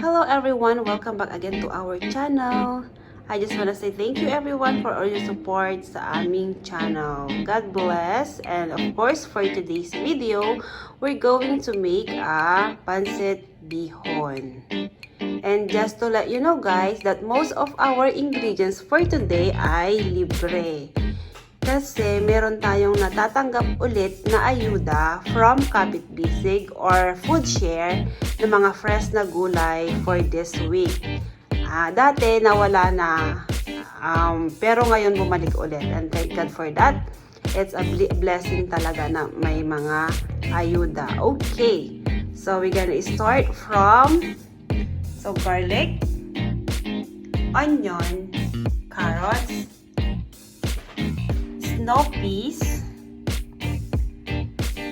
Hello everyone, welcome back again to our channel. I just want to say thank you everyone for all your support sa aming channel. God bless. And of course, for today's video, we're going to make a pancit bihon. And just to let you know guys, that most of our ingredients for today ay libre. Kasi meron tayong natatanggap ulit na ayuda from kapitbisig or food share ng mga fresh na gulay for this week. Dati nawala na, pero ngayon bumalik ulit. And thank God for that. It's a blessing talaga na may mga ayuda. Okay, so we're gonna start from garlic, onion, carrots, snow peas,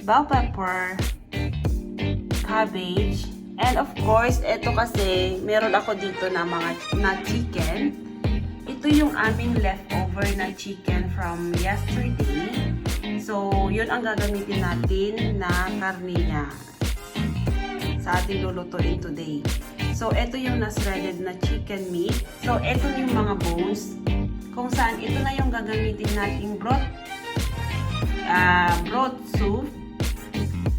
bell pepper, cabbage, and of course, ito kasi meron ako dito na chicken. Ito yung aming leftover na chicken from yesterday. So, yun ang gagamitin natin na karne niya sa ating lulutuin today. So, ito yung na-shredded na chicken meat. So, ito yung mga bones kung saan ito na yung gagamitin nating broth soup.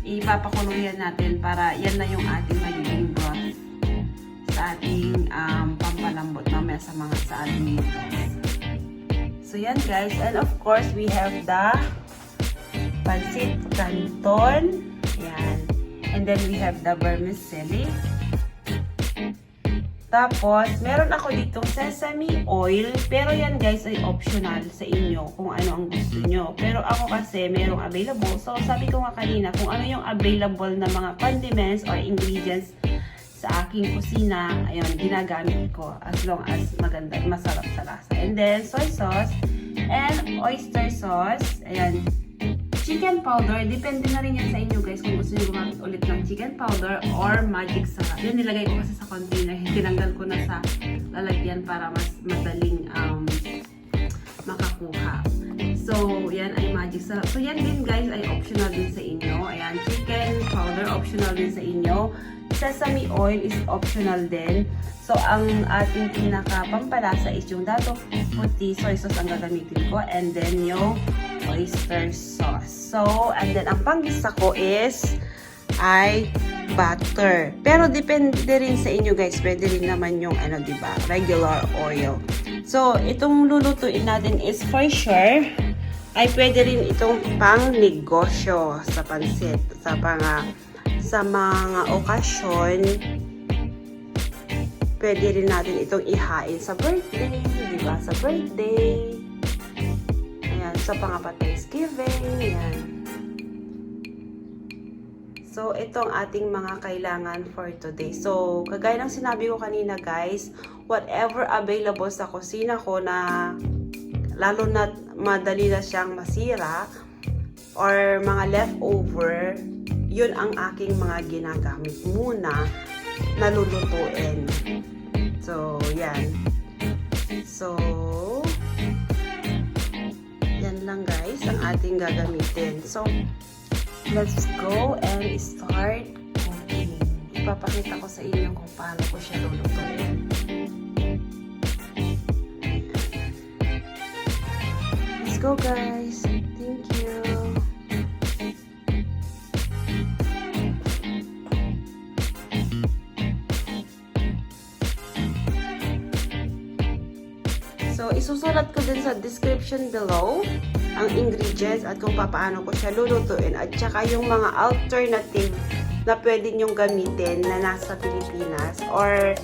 Ipapakuluyan natin para yan na yung ating magiging broth sa ating pampalambot mamaya sa ating noodles. So yan guys, and of course we have the Pancit Canton. Yan. And then we have the vermecilli. Tapos, meron ako ditong sesame oil. Pero yan guys ay optional sa inyo kung ano ang gusto nyo. Pero ako kasi merong available. So, sabi ko nga kanina kung ano yung available na mga condiments or ingredients sa aking kusina. Ayun, ginagamit ko as long as maganda, masarap sa lasa. And then, soy sauce and oyster sauce. Ayan. Chicken powder, depende na rin yan sa inyo guys kung gusto nyo gumamit ulit ng chicken powder or magic sarap. Yan nilagay ko kasi sa container, tinanggal ko na sa lalagyan para mas madaling makakuha. So, yan ay magic sarap. So, yan din guys ay optional din sa inyo. Ayan, chicken powder optional din sa inyo. Sesame oil is optional din. So, ang ating pinaka-pampalasa is yung dato puti, soy sauce ang gagamitin ko. And then yung oyster sauce. So, and then ang panggisa ko is ay butter. Pero depende rin sa inyo guys. Pwede rin naman yung diba, regular oil. So, itong lulutuin natin is for sure ay pwede rin itong pang negosyo sa pansit. Sa mga okasyon, pwede rin natin itong ihain sa birthday, diba? Sa birthday. Ayan, sa Thanksgiving. Ayan. So, itong ating mga kailangan for today. So, kagaya ng sinabi ko kanina guys, whatever available sa kusina ko na lalo na madali na siyang masira or mga leftover, yun ang aking mga ginagamit muna na lulutuin. So, yan. So, yan lang guys ang ating gagamitin. So, let's go and start cooking. Ipapakita ko sa inyo kung paano ko siya lulutuin. Let's go guys. Thank you. So, isusulat ko din sa description below ang ingredients at kung paano ko siya lulutuin at saka yung mga alternative na pwede nyong gamitin na nasa Pilipinas or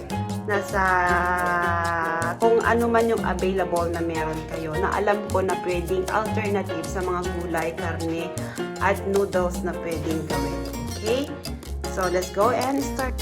nasa kung ano man yung available na meron kayo na alam ko na pwedeng alternative sa mga gulay, karne at noodles na pwedeng gawin. Okay? So, let's go and start.